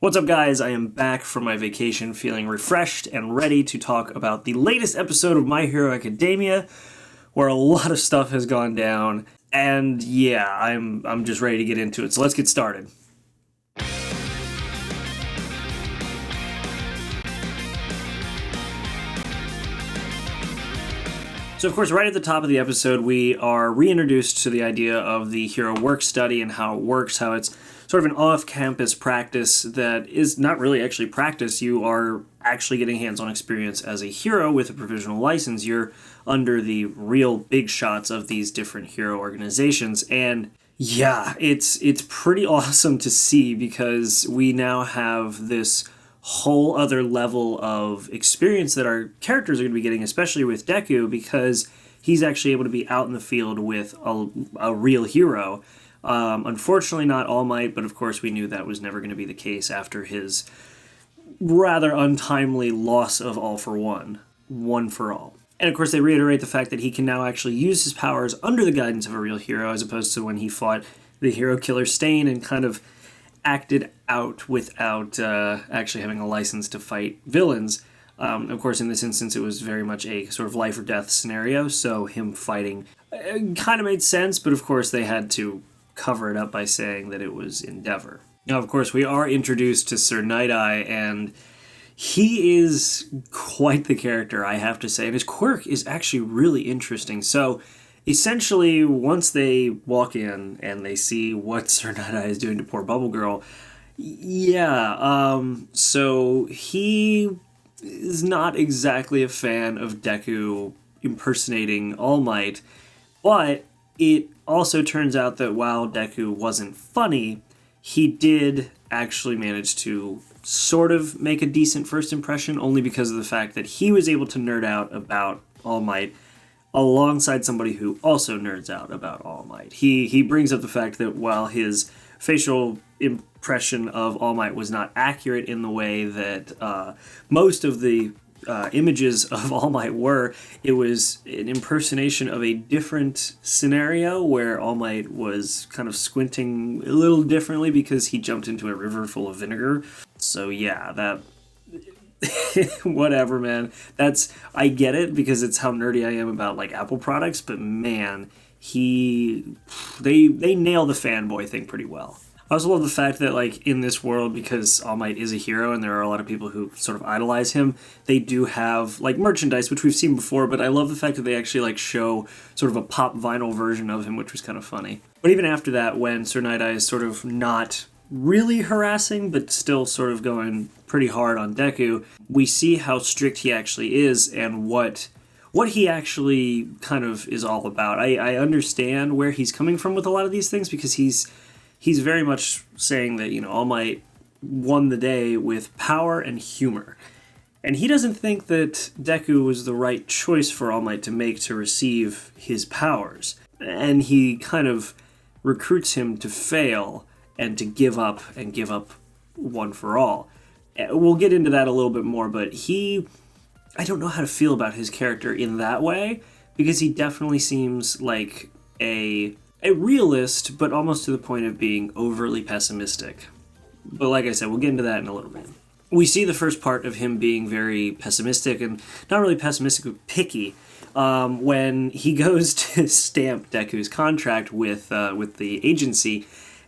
What's up, guys? I am back from my vacation feeling refreshed and ready to talk about the latest episode of My Hero Academia, where a lot of stuff has gone down. And yeah, I'm just ready to get into it. So let's get started. So, of course, right at the top of the episode, we are reintroduced to the idea of the hero work study and how it works, how it's sort of an off-campus practice that is not really actually practice. You are actually getting hands-on experience as a hero with a provisional license. You're under the real big shots of these different hero organizations. And yeah, it's pretty awesome to see because we now have this whole other level of experience that our characters are going to be getting, especially with Deku, because he's actually able to be out in the field with a real hero. Unfortunately, not All Might, but of course we knew that was never going to be the case after his rather untimely loss of All for One, One for All. And of course they reiterate the fact that he can now actually use his powers under the guidance of a real hero, as opposed to when he fought the hero killer Stain and kind of acted out without actually having a license to fight villains. Of course, in this instance, it was very much a sort of life or death scenario, so him fighting kind of made sense, but of course they had to cover it up by saying that it was Endeavor. Now, of course, we are introduced to Sir Night-Eye, and he is quite the character, I have to say, and his quirk is actually really interesting. So, essentially, once they walk in and they see what Sir Night-Eye is doing to poor Bubble Girl, so he is not exactly a fan of Deku impersonating All Might, but it also turns out that while Deku wasn't funny, he did actually manage to sort of make a decent first impression, only because of the fact that he was able to nerd out about All Might alongside somebody who also nerds out about All Might. He brings up the fact that while his facial impression of All Might was not accurate in the way that most of the images of All Might were, it was an impersonation of a different scenario where All Might was kind of squinting a little differently because he jumped into a river full of vinegar. So yeah, that whatever, man. I get it because it's how nerdy I am about like Apple products, but man, they nail the fanboy thing pretty well. I also love the fact that, like, in this world, because All Might is a hero and there are a lot of people who sort of idolize him, they do have, like, merchandise, which we've seen before, but I love the fact that they actually, like, show sort of a pop vinyl version of him, which was kind of funny. But even after that, when Sir Night-Eye is sort of not really harassing, but still sort of going pretty hard on Deku, we see how strict he actually is and what he actually kind of is all about. I understand where he's coming from with a lot of these things, because he's very much saying that, you know, All Might won the day with power and humor. And he doesn't think that Deku was the right choice for All Might to make to receive his powers. And he kind of recruits him to fail and to give up One for All. We'll get into that a little bit more, but I don't know how to feel about his character in that way, because he definitely seems like a realist, but almost to the point of being overly pessimistic. But like I said, we'll get into that in a little bit. We see the first part of him being very pessimistic, and not really pessimistic, but picky, when he goes to stamp Deku's contract with the agency,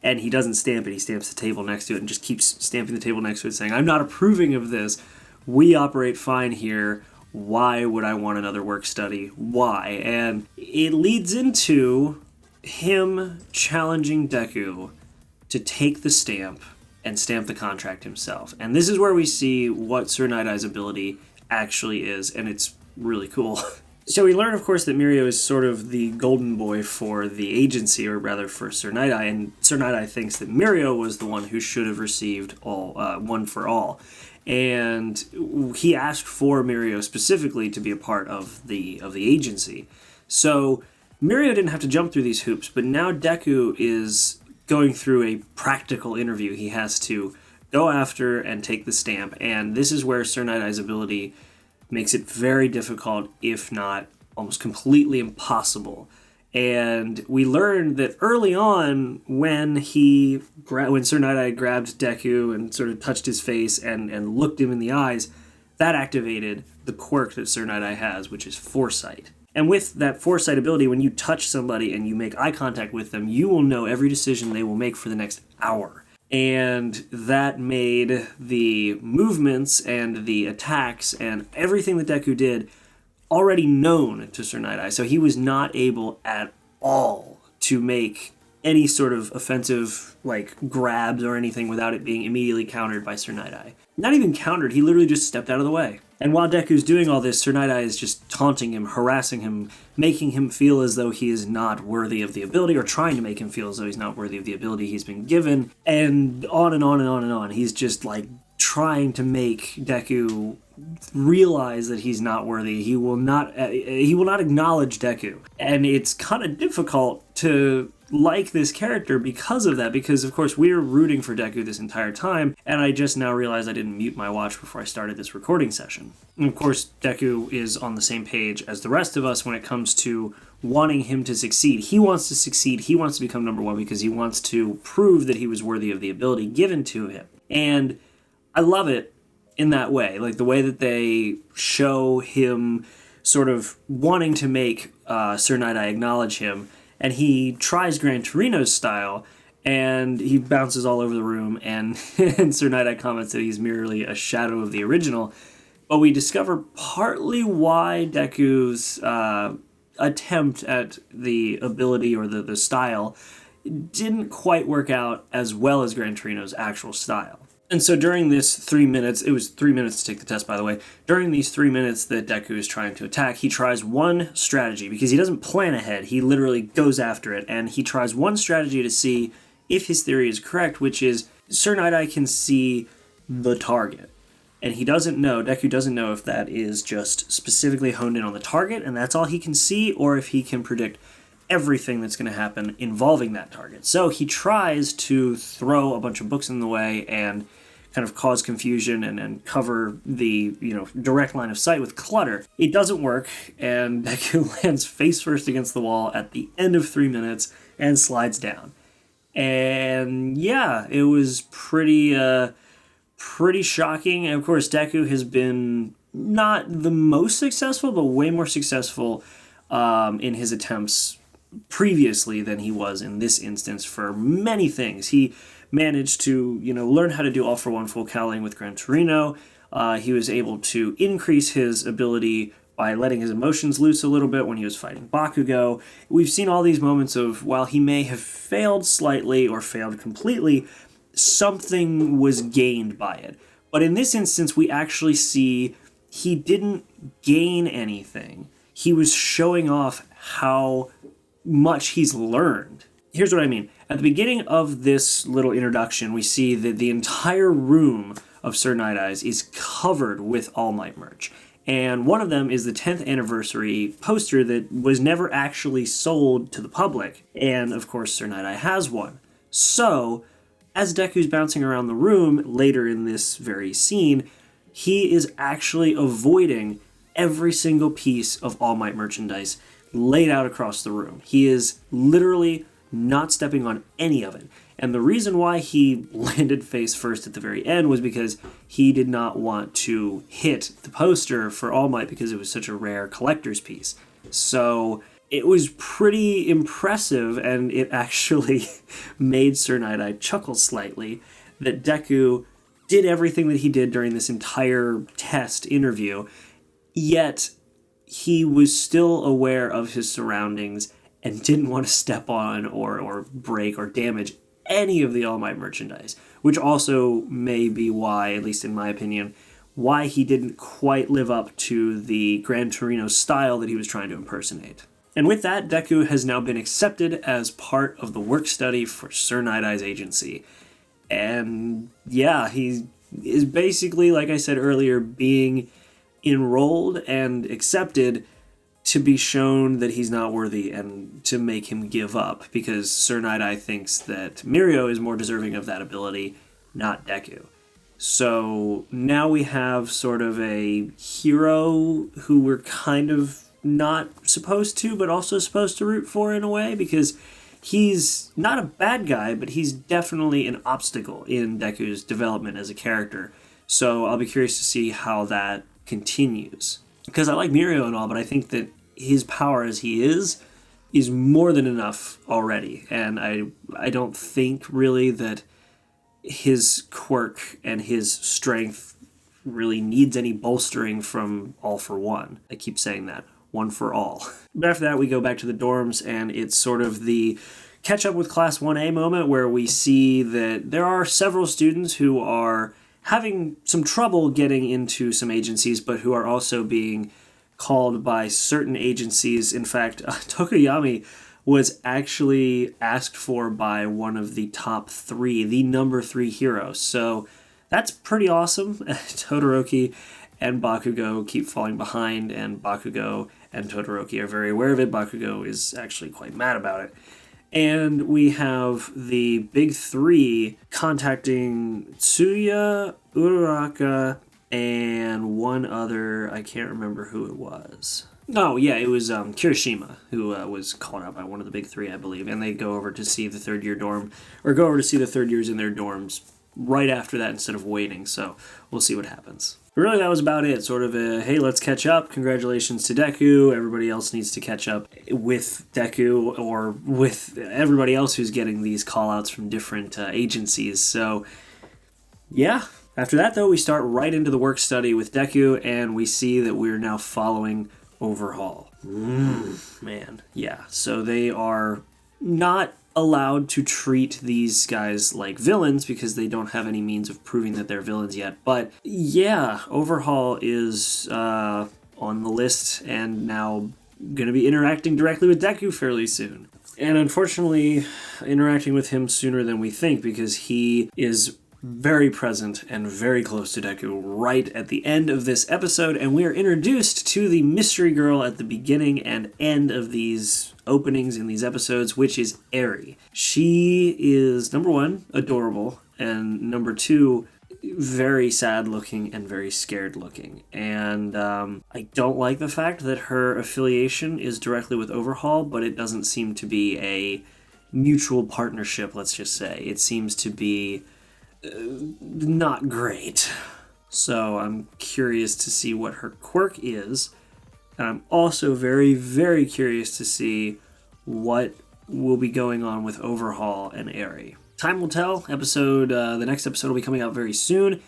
and he doesn't stamp it, he stamps the table next to it and just keeps stamping the table next to it, saying, "I'm not approving of this. We operate fine here. Why would I want another work study? Why?" And it leads into him challenging Deku to take the stamp and stamp the contract himself. And this is where we see what Sir Night-Eye's ability actually is, and it's really cool. So we learn, of course, that Mirio is sort of the golden boy for the agency, or rather for Sir Night-Eye, and Sir Night-Eye thinks that Mirio was the one who should have received One for All. And he asked for Mirio specifically to be a part of the agency. So Mirio didn't have to jump through these hoops, but now Deku is going through a practical interview. He has to go after and take the stamp, and this is where Sir Night-Eye's ability makes it very difficult, if not almost completely impossible. And we learned that early on, when Sir Night-Eye grabbed Deku and sort of touched his face and looked him in the eyes, that activated the quirk that Sir Night-Eye has, which is foresight. And with that foresight ability, when you touch somebody and you make eye contact with them, you will know every decision they will make for the next hour. And that made the movements and the attacks and everything that Deku did already known to Sir Night-Eye. So he was not able at all to make any sort of offensive grabs or anything without it being immediately countered by Sir Night-Eye. Not even countered, he literally just stepped out of the way. And while Deku's doing all this, Sir Night-Eye is just taunting him, harassing him, making him feel as though he is not worthy of the ability, or trying to make him feel as though he's not worthy of the ability he's been given, and on and on and on and on. He's just trying to make Deku realize that he's not worthy. He will not acknowledge Deku. And it's kind of difficult to like this character because of that, because of course we're rooting for Deku this entire time, and I just now realized I didn't mute my watch before I started this recording session. And of course Deku is on the same page as the rest of us when it comes to wanting him to succeed. He wants to succeed, he wants to become number one because he wants to prove that he was worthy of the ability given to him. And I love it in that way, the way that they show him sort of wanting to make Sir Night-Eye acknowledge him. And he tries Gran Torino's style, and he bounces all over the room, and Sir Night-Eye comments that he's merely a shadow of the original. But we discover partly why Deku's attempt at the ability or the style didn't quite work out as well as Gran Torino's actual style. And so during this 3 minutes, it was 3 minutes to take the test, by the way. During these 3 minutes that Deku is trying to attack, he tries one strategy, because he doesn't plan ahead. He literally goes after it, and he tries one strategy to see if his theory is correct, which is Sir Night-Eye can see the target. And Deku doesn't know if that is just specifically honed in on the target, and that's all he can see, or if he can predict everything that's going to happen involving that target. So he tries to throw a bunch of books in the way and kind of cause confusion and cover the direct line of sight with clutter. It doesn't work, and Deku lands face first against the wall at the end of 3 minutes and slides down. And yeah, it was pretty shocking. And of course, Deku has been not the most successful, but way more successful in his attempts previously than he was in this instance for many things. He managed to, learn how to do all for one full cowling with Gran Torino. He was able to increase his ability by letting his emotions loose a little bit when he was fighting Bakugo. We've seen all these moments of, while he may have failed slightly or failed completely, something was gained by it. But in this instance, we actually see he didn't gain anything. He was showing off how much he's learned. Here's what I mean. At the beginning of this little introduction, we see that the entire room of Sir Night-Eye's is covered with All Might merch. And one of them is the 10th anniversary poster that was never actually sold to the public. And of course, Sir Night-Eye has one. So, as Deku's bouncing around the room later in this very scene, he is actually avoiding every single piece of All Might merchandise laid out across the room. He is literally not stepping on any of it. And the reason why he landed face first at the very end was because he did not want to hit the poster for All Might because it was such a rare collector's piece. So it was pretty impressive, and it actually made Sir Night-Eye chuckle slightly that Deku did everything that he did during this entire test interview, yet he was still aware of his surroundings and didn't want to step on or break or damage any of the All Might merchandise, which also may be why, at least in my opinion, why he didn't quite live up to the Gran Torino style that he was trying to impersonate. And with that, Deku has now been accepted as part of the work study for Sir Night-Eye's agency. And yeah, he is basically, like I said earlier, being enrolled and accepted to be shown that he's not worthy and to make him give up, because Sir Night-Eye thinks that Mirio is more deserving of that ability, not Deku. So now we have sort of a hero who we're kind of not supposed to, but also supposed to root for in a way, because he's not a bad guy, but he's definitely an obstacle in Deku's development as a character. So I'll be curious to see how that continues. Because I like Mirio and all, but I think that his power as he is more than enough already. And I don't think really that his quirk and his strength really needs any bolstering from All for One. I keep saying that. One for all. But after that, we go back to the dorms, and it's sort of the catch up with Class 1A moment where we see that there are several students who are having some trouble getting into some agencies, but who are also being called by certain agencies. In fact, Tokoyami was actually asked for by one of the top 3, the number 3 heroes. So that's pretty awesome. Todoroki and Bakugo keep falling behind, and Bakugo and Todoroki are very aware of it. Bakugo is actually quite mad about it. And we have the big 3 contacting Tsuya, Uraraka, and one other, I can't remember who it was. Oh, yeah, it was Kirishima, who was called out by one of the big 3, I believe. And they go over to see the third year dorm, or go over to see the third years in their dorms right after that instead of waiting. So we'll see what happens. But really, that was about it. Sort of a, hey, let's catch up. Congratulations to Deku. Everybody else needs to catch up with Deku or with everybody else who's getting these call-outs from different agencies. So, yeah. After that, though, we start right into the work study with Deku, and we see that we're now following Overhaul. Man. Yeah. So they are not allowed to treat these guys like villains because they don't have any means of proving that they're villains yet. But yeah, Overhaul is on the list and now going to be interacting directly with Deku fairly soon. And unfortunately, interacting with him sooner than we think, because he is very present and very close to Deku right at the end of this episode, and we are introduced to the mystery girl at the beginning and end of these openings in these episodes, which is Eri. She is, number 1, adorable, and number 2, very sad looking and very scared looking. And I don't like the fact that her affiliation is directly with Overhaul, but it doesn't seem to be a mutual partnership, let's just say. It seems to be not great. So I'm curious to see what her quirk is. And I'm also very, very curious to see what will be going on with Overhaul and Eri. Time will tell. The next episode will be coming out very soon,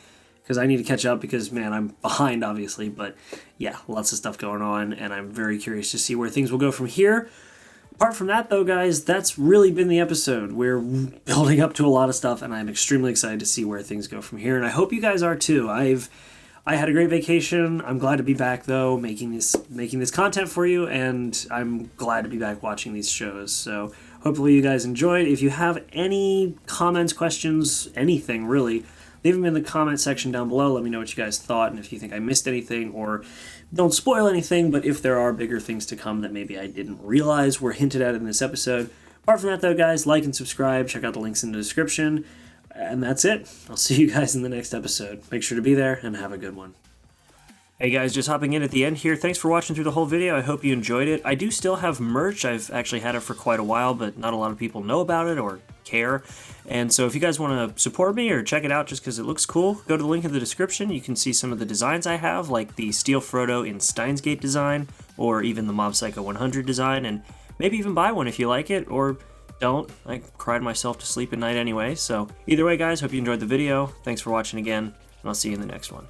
because I need to catch up because, man, I'm behind, obviously. But yeah, lots of stuff going on, and I'm very curious to see where things will go from here. Apart from that, though, guys, that's really been the episode. We're building up to a lot of stuff, and I'm extremely excited to see where things go from here, and I hope you guys are too. I had a great vacation. I'm glad to be back, though, making this content for you, and I'm glad to be back watching these shows. So hopefully you guys enjoyed. If you have any comments, questions, anything really, leave them in the comment section down below. Let me know what you guys thought, and if you think I missed anything, or don't spoil anything, but if there are bigger things to come that maybe I didn't realize were hinted at in this episode. Apart from that, though, guys, like and subscribe. Check out the links in the description. And that's it. I'll see you guys in the next episode. Make sure to be there, and have a good one. Hey guys, just hopping in at the end here. Thanks for watching through the whole video. I hope you enjoyed it. I do still have merch. I've actually had it for quite a while, but not a lot of people know about it or care. And so if you guys want to support me or check it out just because it looks cool, go to the link in the description. You can see some of the designs I have, like the Steel Frodo in Steins Gate design, or even the Mob Psycho 100 design, and maybe even buy one if you like it, or don't. I cried myself to sleep at night anyway. So either way, guys, hope you enjoyed the video. Thanks for watching again, and I'll see you in the next one.